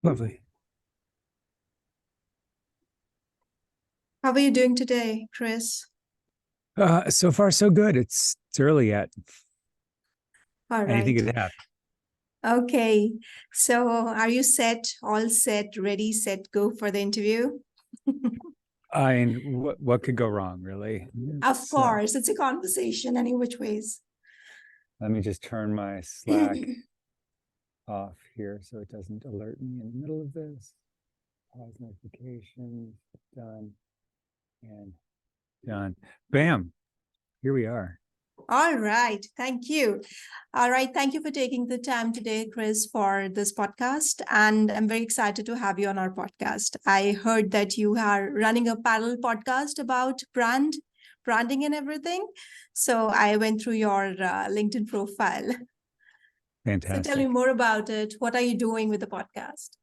Lovely. How are you doing today, Chris? So far, so good. It's early yet. All Anything right. could happen. Okay. So are you set, all set, ready, set, go for the interview? What could go wrong, really? Of course, it's a conversation any which ways. Let me just turn my Slack off here so it doesn't alert me in the middle of this. Pause notifications, done, and done. Bam, here we are. All right. Thank you. All right. Thank you for taking the time today, Chris, for this podcast. And I'm very excited to have you on our podcast. I heard that you are running a parallel podcast about branding and everything. So I went through your LinkedIn profile. Fantastic. So tell me more about it. What are you doing with the podcast?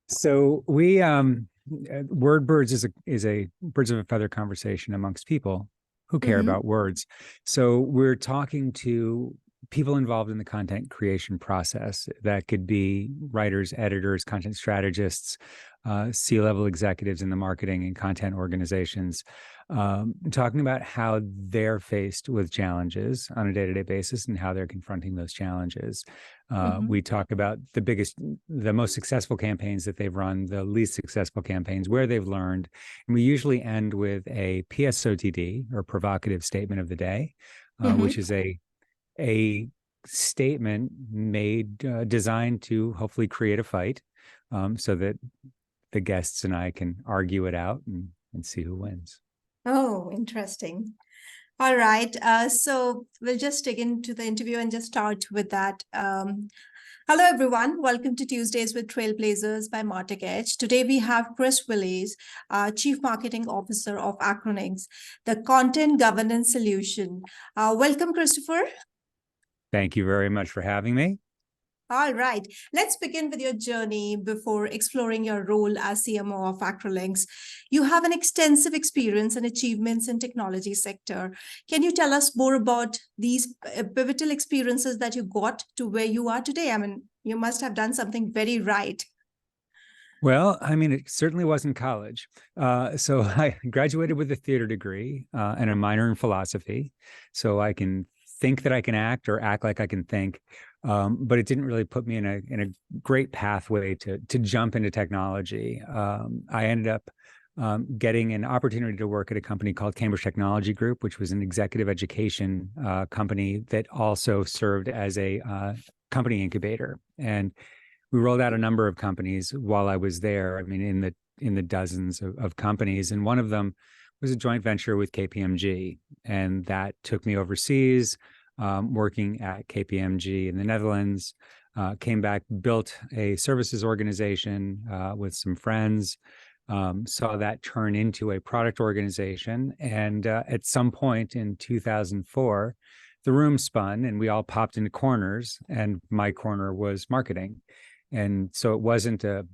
So we Wordbirds is a birds of a feather conversation amongst people who care about words. So we're talking to people involved in the content creation process. That could be writers, editors, content strategists, C-level executives in the marketing and content organizations, talking about how they're faced with challenges on a day-to-day basis and how they're confronting those challenges. We talk about the most successful campaigns that they've run, the least successful campaigns, where they've learned. And we usually end with a PSOTD, or provocative statement of the day, which is a statement designed to hopefully create a fight, so that the guests and I can argue it out and see who wins. Oh, interesting. All right. So we'll just dig into the interview and just start with that. Hello, everyone. Welcome to Tuesdays with Trailblazers by Martech. Today, we have Chris Willis, Chief Marketing Officer of Acrolinx, the content governance solution. Welcome, Christopher. Thank you very much for having me. All right. Let's begin with your journey before exploring your role as CMO of Acrolinx. You have an extensive experience and achievements in technology sector. Can you tell us more about these pivotal experiences that you got to where you are today? I mean, you must have done something very right. Well, I mean, it certainly wasn't college. So I graduated with a theater degree and a minor in philosophy. So I can think that I can act, or act like I can think. But it didn't really put me in a great pathway to jump into technology. I ended up getting an opportunity to work at a company called Cambridge Technology Group, which was an executive education company that also served as a company incubator. And we rolled out a number of companies while I was there. I mean, in the dozens of companies, and one of them was a joint venture with KPMG, and that took me overseas. Working at KPMG in the Netherlands, came back, built a services organization with some friends, saw that turn into a product organization. And at some point in 2004, the room spun and we all popped into corners, and my corner was marketing. And so it wasn't a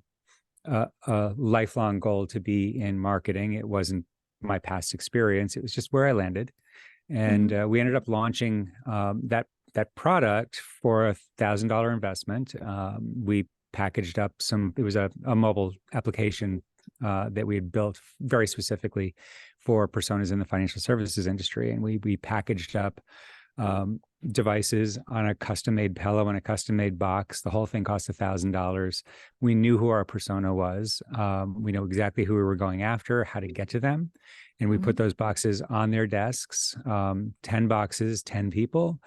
lifelong goal to be in marketing. It wasn't my past experience. It was just where I landed. And we ended up launching that product for $1,000 investment. We packaged up it was a mobile application that we had built very specifically for personas in the financial services industry. And we packaged up devices on a custom-made pillow and a custom-made box. The whole thing cost $1,000. We knew who our persona was. We know exactly who we were going after, how to get to them. And we put those boxes on their desks, 10 boxes, 10 people.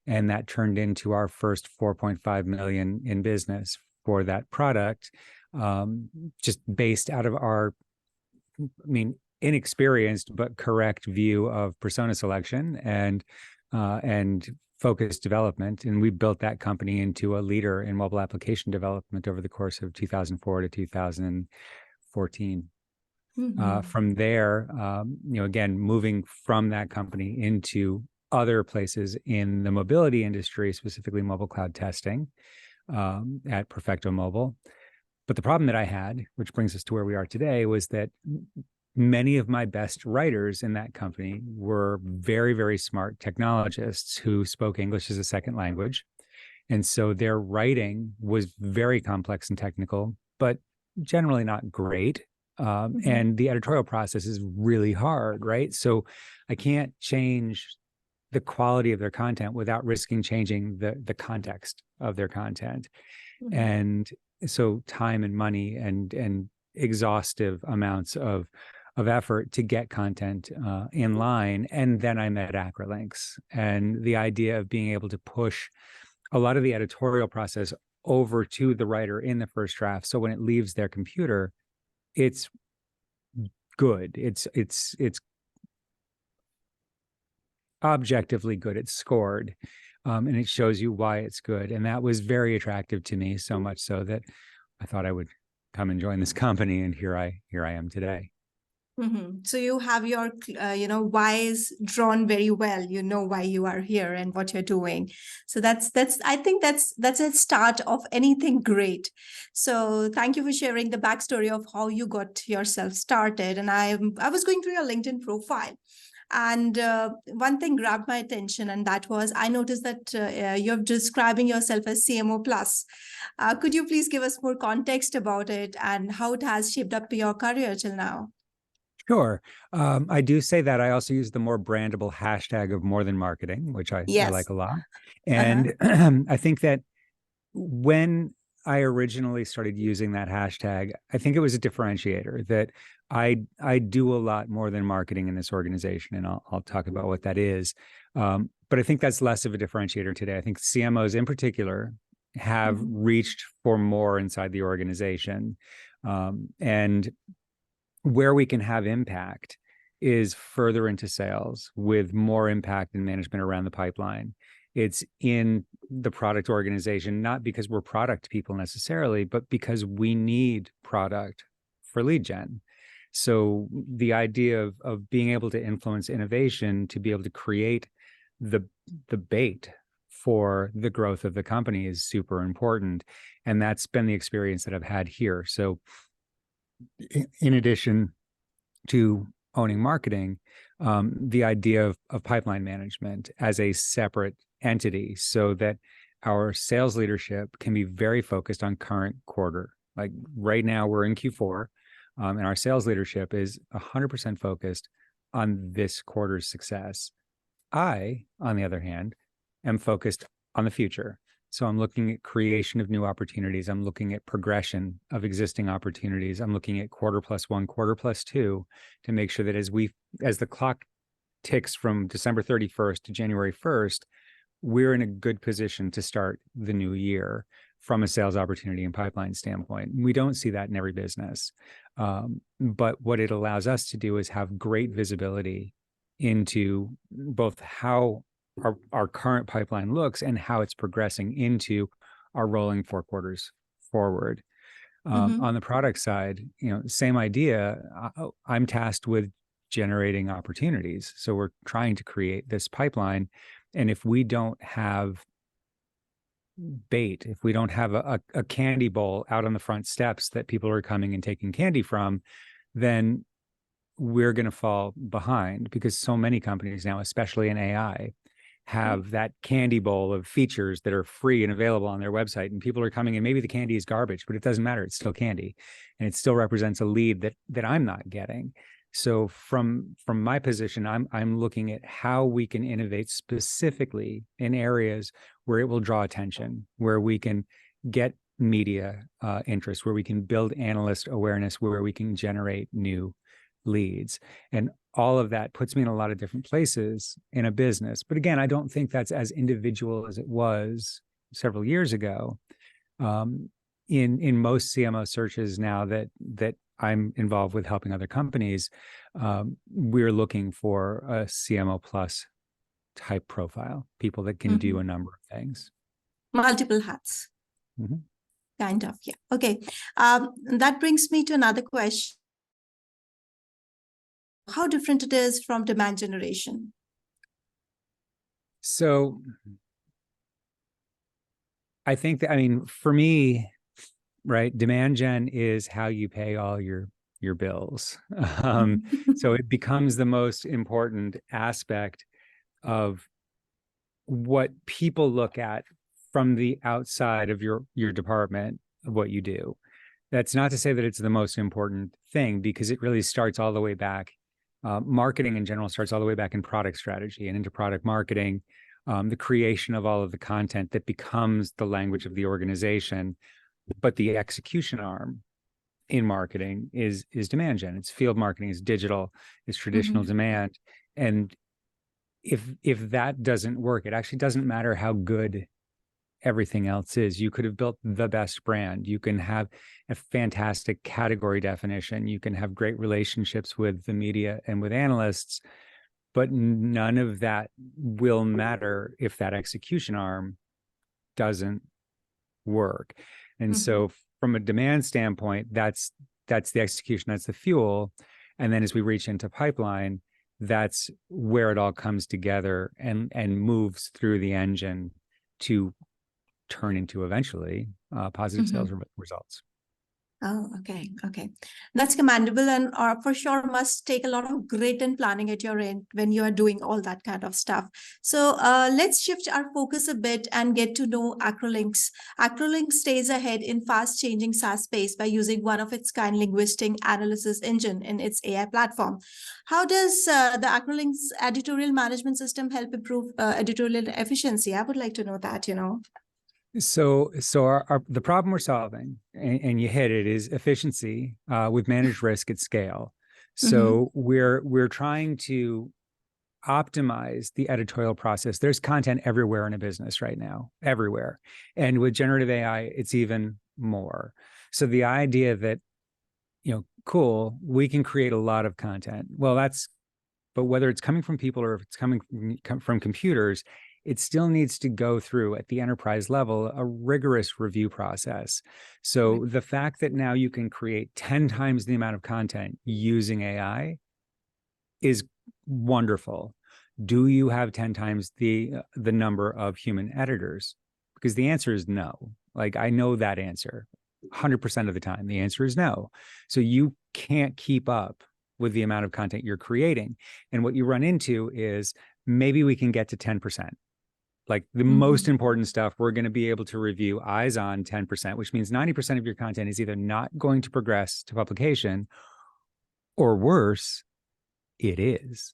And that turned into our first 4.5 million in business for that product, just based out of our, inexperienced but correct view of persona selection and focused development. And we built that company into a leader in mobile application development over the course of 2004 to 2014. From there, again, moving from that company into other places in the mobility industry, specifically mobile cloud testing at Perfecto Mobile. But the problem that I had, which brings us to where we are today, was that many of my best writers in that company were very, very smart technologists who spoke English as a second language. And so their writing was very complex and technical, but generally not great. And the editorial process is really hard, right? So I can't change the quality of their content without risking changing the context of their content. And so time and money and exhaustive amounts of effort to get content in line. And then I met Acrolinx, and the idea of being able to push a lot of the editorial process over to the writer in the first draft. So when it leaves their computer, it's good. It's objectively good. It's scored, and it shows you why it's good. And that was very attractive to me, so much so that I thought I would come and join this company. And here I am today. So you have your, whys drawn very well. You know why you are here and what you're doing. So I think that's a start of anything great. So thank you for sharing the backstory of how you got yourself started. And I was going through your LinkedIn profile. And one thing grabbed my attention, and that was I noticed that you're describing yourself as CMO plus. Could you please give us more context about it and how it has shaped up your career till now? Sure. I do say that. I also use the more brandable hashtag of more than marketing, which I like a lot. And I think that when I originally started using that hashtag, I think it was a differentiator that I do a lot more than marketing in this organization, and I'll talk about what that is. But I think that's less of a differentiator today. I think CMOs in particular have reached for more inside the organization, and where we can have impact is further into sales with more impact and management around the pipeline. It's in the product organization, not because we're product people necessarily, but because we need product for lead gen. So the idea of being able to influence innovation, to be able to create the bait for the growth of the company is super important. And that's been the experience that I've had here. So in addition to owning marketing, the idea of pipeline management as a separate entity so that our sales leadership can be very focused on current quarter. Like right now we're in Q4, and our sales leadership is 100% focused on this quarter's success. I, on the other hand, am focused on the future. So I'm looking at creation of new opportunities. I'm looking at progression of existing opportunities. I'm looking at quarter plus one, quarter plus two, to make sure that as the clock ticks from December 31st to January 1st, we're in a good position to start the new year from a sales opportunity and pipeline standpoint. We don't see that in every business. But what it allows us to do is have great visibility into both how our current pipeline looks and how it's progressing into our rolling 4 quarters forward. On the product side, same idea. I'm tasked with generating opportunities. So we're trying to create this pipeline. And if we don't have bait, if we don't have a candy bowl out on the front steps that people are coming and taking candy from, then we're going to fall behind, because so many companies now, especially in AI, have that candy bowl of features that are free and available on their website, and people are coming and maybe the candy is garbage, but it doesn't matter. It's still candy, and it still represents a lead that I'm not getting. So from my position, I'm looking at how we can innovate specifically in areas where it will draw attention, where we can get media interest, where we can build analyst awareness, where we can generate new leads. And all of that puts me in a lot of different places in a business. But again, I don't think that's as individual as it was several years ago. In most CMO searches now that I'm involved with helping other companies, we're looking for a CMO plus type profile, people that can do a number of things. Multiple hats. Kind of, yeah. Okay. That brings me to another question. How different it is from demand generation? So I think that, for me, right, demand gen is how you pay all your bills. So it becomes the most important aspect of what people look at from the outside of your department of what you do. That's not to say that it's the most important thing, because it really starts all the way back. Marketing in general starts all the way back in product strategy and into product marketing, the creation of all of the content that becomes the language of the organization. But the execution arm in marketing is demand gen. It's field marketing, it's digital, it's traditional demand. And if that doesn't work, it actually doesn't matter how good everything else is. You could have built the best brand. You can have a fantastic category definition. You can have great relationships with the media and with analysts, but none of that will matter if that execution arm doesn't work. And so from a demand standpoint, that's the execution, that's the fuel. And then as we reach into pipeline, that's where it all comes together and moves through the engine to turn into eventually positive sales results. Oh, okay. That's commendable, and for sure must take a lot of grit and planning at your end when you are doing all that kind of stuff. So let's shift our focus a bit and get to know Acrolinx. Acrolinx stays ahead in fast-changing SaaS space by using one-of-its-kind linguistic analysis engine in its AI platform. How does the Acrolinx editorial management system help improve editorial efficiency? I would like to know that, So the problem we're solving, and you hit it, is efficiency with managed risk at scale. So we're trying to optimize the editorial process. There's content everywhere in a business right now, everywhere. And with generative AI, it's even more. So the idea that, cool, we can create a lot of content. Well, but whether it's coming from people or if it's coming from computers, it still needs to go through at the enterprise level a rigorous review process. So the fact that now you can create 10 times the amount of content using AI is wonderful. Do you have 10 times the number of human editors? Because the answer is no. Like, I know that answer 100% of the time. The answer is no. So you can't keep up with the amount of content you're creating. And what you run into is maybe we can get to 10%. Like the most important stuff, we're going to be able to review eyes on 10%, which means 90% of your content is either not going to progress to publication, or worse, it is.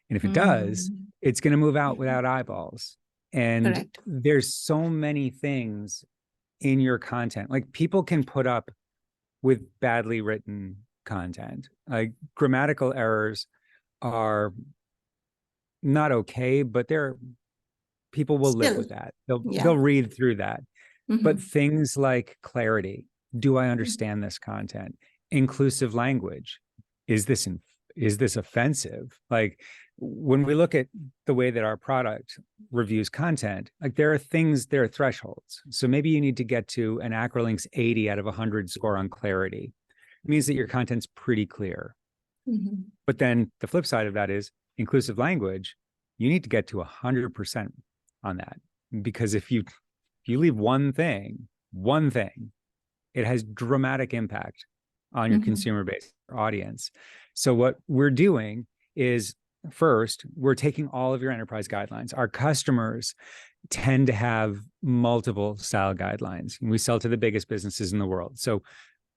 And if it does, it's going to move out without eyeballs. And there's so many things in your content. Like, people can put up with badly written content. Like, grammatical errors are not okay, but people will live with that. They'll read through that. But things like clarity, do I understand this content? Inclusive language, is this offensive? Like, when we look at the way that our product reviews content, like, there are thresholds. So maybe you need to get to an Acrolinx 80 out of 100 score on clarity. It means that your content's pretty clear. But then the flip side of that is inclusive language. You need to get to 100% on that, because if you leave one thing, it has dramatic impact on your consumer base, audience. So what we're doing is, first, we're taking all of your enterprise guidelines. Our customers tend to have multiple style guidelines. We sell to the biggest businesses in the world. So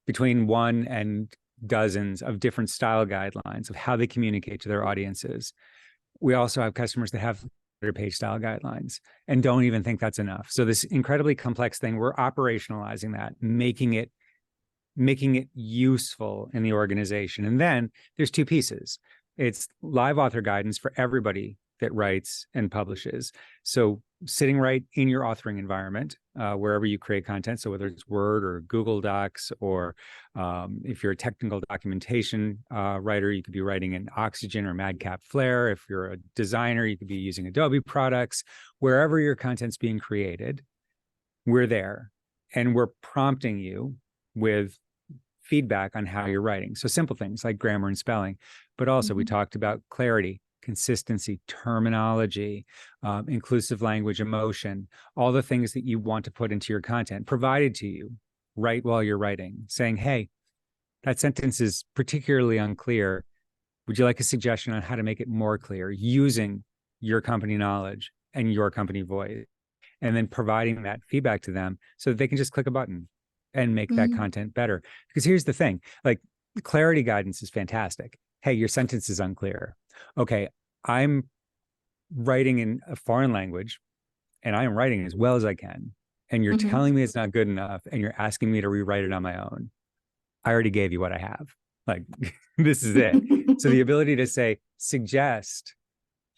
between one and dozens of different style guidelines of how they communicate to their audiences. We also have customers that have page style guidelines and don't even think that's enough. So this incredibly complex thing, we're operationalizing that, making it useful in the organization. And then there's two pieces. It's live author guidance for everybody that writes and publishes. So sitting right in your authoring environment, wherever you create content. So whether it's Word or Google Docs, or if you're a technical documentation writer, you could be writing in Oxygen or Madcap Flare. If you're a designer, you could be using Adobe products. Wherever your content's being created, we're there. And we're prompting you with feedback on how you're writing. So simple things like grammar and spelling, but also we talked about clarity, consistency, terminology, inclusive language, emotion, all the things that you want to put into your content provided to you right while you're writing, saying, hey, that sentence is particularly unclear. Would you like a suggestion on how to make it more clear, using your company knowledge and your company voice? and then providing that feedback to them so that they can just click a button and make that content better. Because here's the thing, like clarity guidance is fantastic. Hey, your sentence is unclear. Okay, I'm writing in a foreign language and I am writing as well as I can. And you're telling me it's not good enough and you're asking me to rewrite it on my own. I already gave you what I have. Like, this is it. So the ability to say, suggest,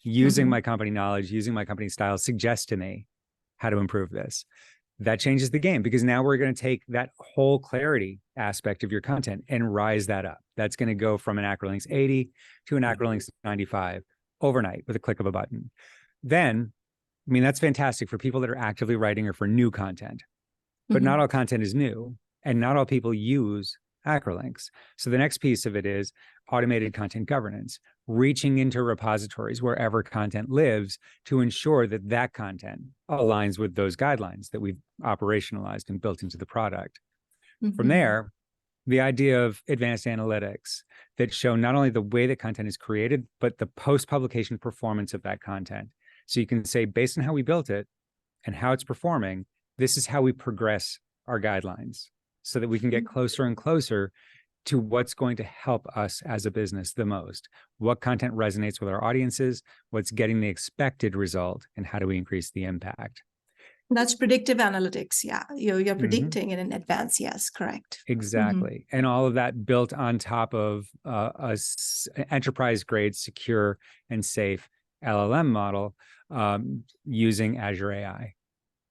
using my company knowledge, using my company style, suggest to me how to improve this. That changes the game, because now we're going to take that whole clarity aspect of your content and rise that up. That's going to go from an Acrolinx 80 to an Acrolinx 95 overnight with a click of a button. Then, I mean, that's fantastic for people that are actively writing or for new content, but not all content is new and not all people use Acrolinx. So the next piece of it is automated content governance, reaching into repositories wherever content lives to ensure that that content aligns with those guidelines that we've operationalized and built into the product. From there, the idea of advanced analytics that show not only the way that content is created, but the post-publication performance of that content. So you can say, based on how we built it and how it's performing, this is how we progress our guidelines so that we can get closer and closer to what's going to help us as a business the most. What content resonates with our audiences, what's getting the expected result, and how do we increase the impact? That's predictive analytics. Yeah, you're predicting it in advance. Yes, correct. Exactly. And all of that built on top of enterprise-grade, secure, and safe LLM model using Azure AI,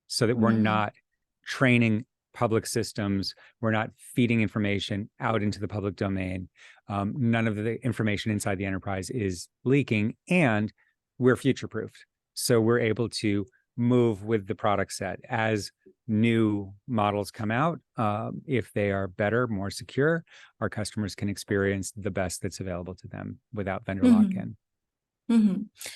so that we're not training public systems, we're not feeding information out into the public domain. None of the information inside the enterprise is leaking, and we're future-proofed. So we're able to move with the product set as new models come out. If they are better, more secure, our customers can experience the best that's available to them without vendor lock-in.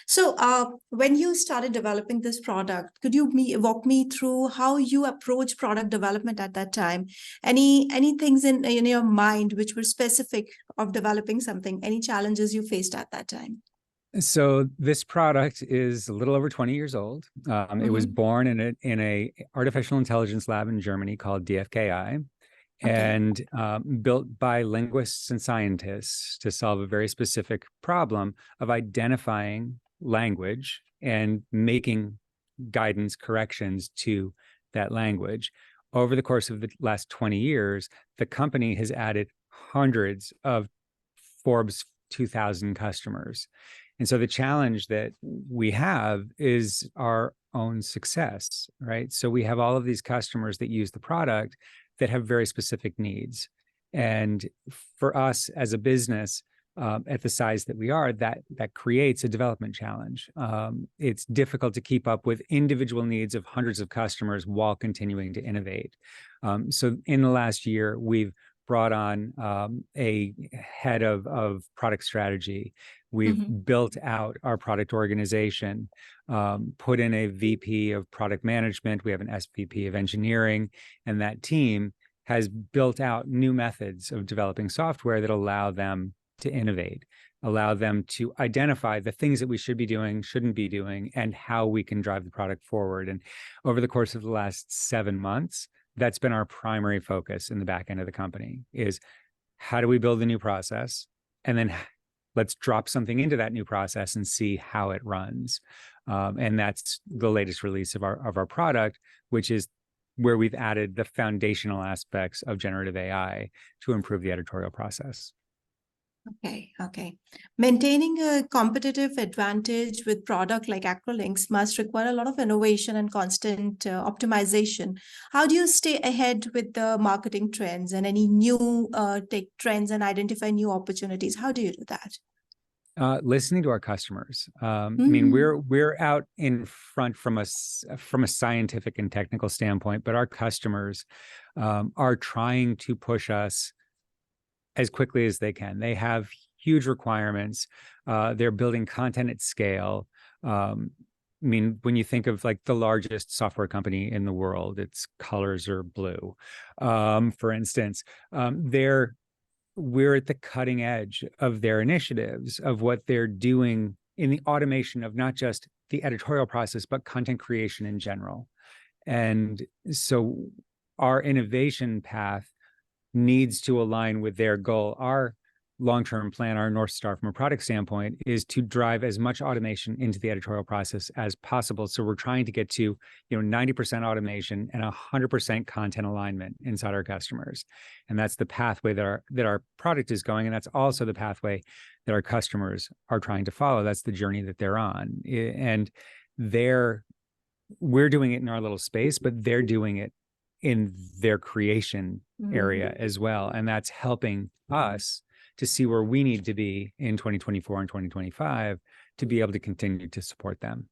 So when you started developing this product, could you walk me through how you approach product development at that time? Any things in your mind which were specific of developing something? Any challenges you faced at that time? So this product is a little over 20 years old. It was born in a artificial intelligence lab in Germany called DFKI. And built by linguists and scientists to solve a very specific problem of identifying language and making guidance corrections to that language. Over the course of the last 20 years, the company has added hundreds of Forbes 2000 customers. And so the challenge that we have is our own success, right? So we have all of these customers that use the product that have very specific needs. And for us as a business, at the size that we are, that creates a development challenge. It's difficult to keep up with individual needs of hundreds of customers while continuing to innovate. So in the last year, we've brought on a head of product strategy. We've built out our product organization, put in a VP of product management. We have an SVP of engineering, and that team has built out new methods of developing software that allow them to innovate, allow them to identify the things that we should be doing, shouldn't be doing, and how we can drive the product forward. And over the course of the last 7 months, that's been our primary focus in the back end of the company, is how do we build a new process? And then let's drop something into that new process and see how it runs. And that's the latest release of our product, which is where we've added the foundational aspects of generative AI to improve the editorial process. Okay. Maintaining a competitive advantage with product like Acrolinx must require a lot of innovation and constant optimization. How do you stay ahead with the marketing trends and any new tech trends and identify new opportunities? How do you do that? Listening to our customers. I mean, we're out in front from a scientific and technical standpoint, but our customers are trying to push us as quickly as they can. They have huge requirements. They're building content at scale. I mean, when you think of like the largest software company in the world, its colors are blue, for instance. We're at the cutting edge of their initiatives, of what they're doing in the automation of not just the editorial process, but content creation in general. And so our innovation path needs to align with their goal. Our long-term plan, our North Star from a product standpoint, is to drive as much automation into the editorial process as possible. So we're trying to get to 90% automation and 100% content alignment inside our customers. And that's the pathway that our product is going. And that's also the pathway that our customers are trying to follow. That's the journey that they're on. And we're doing it in our little space, but they're doing it in their creation area as well. And that's helping us to see where we need to be in 2024 and 2025 to be able to continue to support them.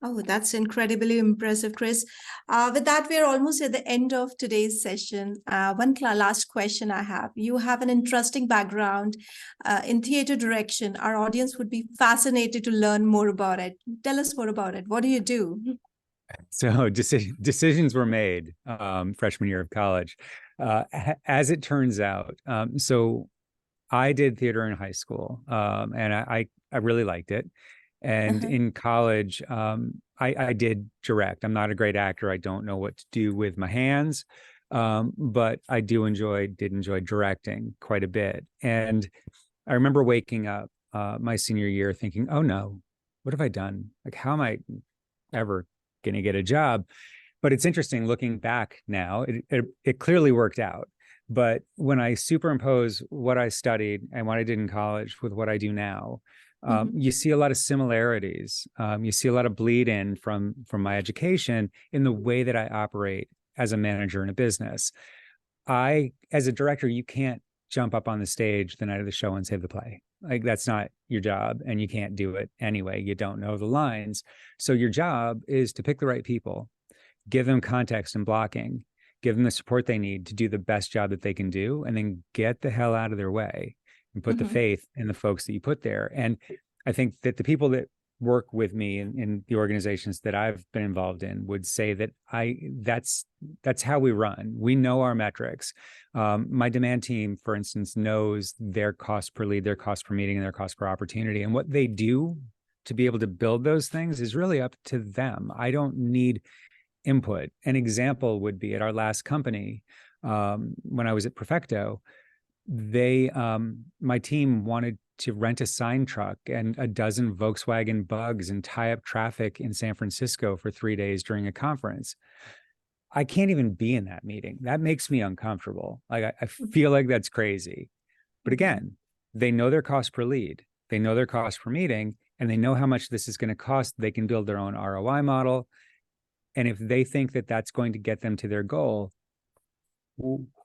Oh, that's incredibly impressive, Chris. With that, we're almost at the end of today's session. One last question I have. You have an interesting background in theater direction. Our audience would be fascinated to learn more about it. Tell us more about it. What do you do? So decisions were made freshman year of college. As it turns out, so I did theater in high school, and I really liked it. And in college, I did direct. I'm not a great actor. I don't know what to do with my hands, but I did enjoy directing quite a bit. And I remember waking up my senior year thinking, oh no, what have I done? Like, how am I ever going to get a job? But it's interesting looking back now, it clearly worked out. But when I superimpose what I studied and what I did in college with what I do now, you see a lot of similarities. You see a lot of bleed in from my education in the way that I operate as a manager in a business. As a director, you can't jump up on the stage the night of the show and save the play. Like, that's not your job, and you can't do it anyway. You don't know the lines. So your job is to pick the right people, give them context and blocking, give them the support they need to do the best job that they can do, and then get the hell out of their way and put the faith in the folks that you put there. And I think that the people that work with me in the organizations that I've been involved in would say that that's how we run. We know our metrics. My demand team, for instance, knows their cost per lead, their cost per meeting, and their cost per opportunity. And what they do to be able to build those things is really up to them. I don't need input. An example would be at our last company, when I was at Perfecto, my team wanted to rent a sign truck and a dozen Volkswagen Bugs and tie up traffic in San Francisco for 3 days during a conference. I can't even be in that meeting. That makes me uncomfortable. Like, I feel like that's crazy. But again, they know their cost per lead, they know their cost per meeting, and they know how much this is going to cost. They can build their own ROI model. And if they think that that's going to get them to their goal,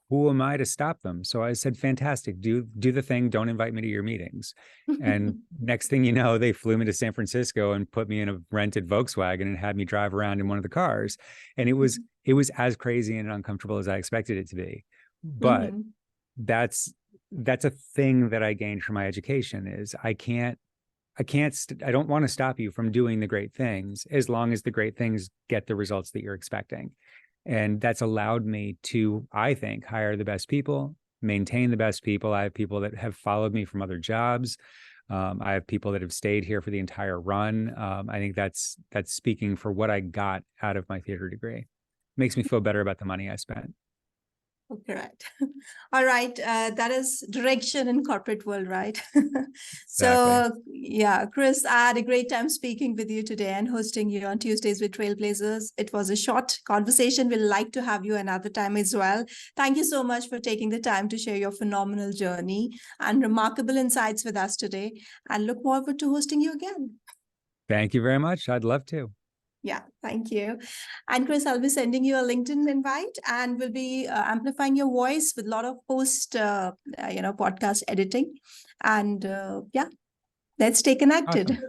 who am I to stop them? So I said, fantastic, do the thing. Don't invite me to your meetings. And next thing you know, they flew me to San Francisco and put me in a rented Volkswagen and had me drive around in one of the cars. And it was as crazy and uncomfortable as I expected it to be. But that's a thing that I gained from my education is I don't want to stop you from doing the great things as long as the great things get the results that you're expecting. And that's allowed me to, I think, hire the best people, maintain the best people. I have people that have followed me from other jobs. I have people that have stayed here for the entire run. I think that's speaking for what I got out of my theater degree. Makes me feel better about the money I spent. Correct. All right. That is direction in corporate world, right? So, Exactly. yeah, Chris, I had a great time speaking with you today and hosting you on Tuesdays with Trailblazers. It was a short conversation. We'd like to have you another time as well. Thank you so much for taking the time to share your phenomenal journey and remarkable insights with us today. And look forward to hosting you again. Thank you very much. I'd love to. Yeah, thank you. And Chris, I'll be sending you a LinkedIn invite and we'll be amplifying your voice with a lot of post, podcast editing. And yeah, let's stay connected. Awesome.